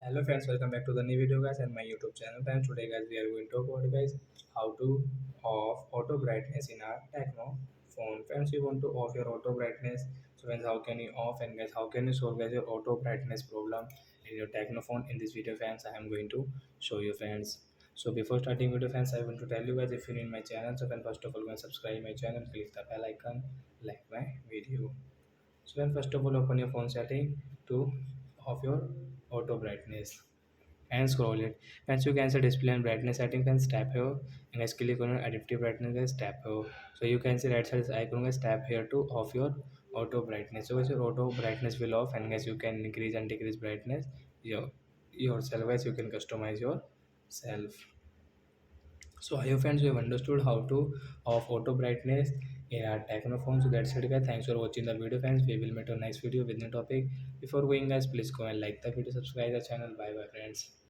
Hello friends, welcome back to the new video guys and my YouTube channel. And today guys we are going to talk about guys how to off auto brightness in our Tecno phone. Friends, you want to off your auto brightness. So friends, how can you off and guys how can you solve guys your auto brightness problem in your Tecno phone? In this video friends, I am going to show you friends. So before starting video friends, I want to tell you guys if you're in my channel, so then first of all go and subscribe my channel, click the bell icon, like my video. So then first of all open your phone setting to off your auto brightness and scroll it. Once you cancel display and brightness setting, then tap here and guys click on your adaptive brightness, guys tap here. So you can see right side is icon, guys tap here to off your auto brightness. So guys your auto brightness will off and guys you can increase and decrease brightness yourself, guys you can customize yourself. So I hope friends you have understood how to off auto brightness in our Tecno phone. So that's it guys. Thanks for watching the video friends. We will meet on next video with new topic. Before going guys, please go and like the video, subscribe the channel. Bye bye friends.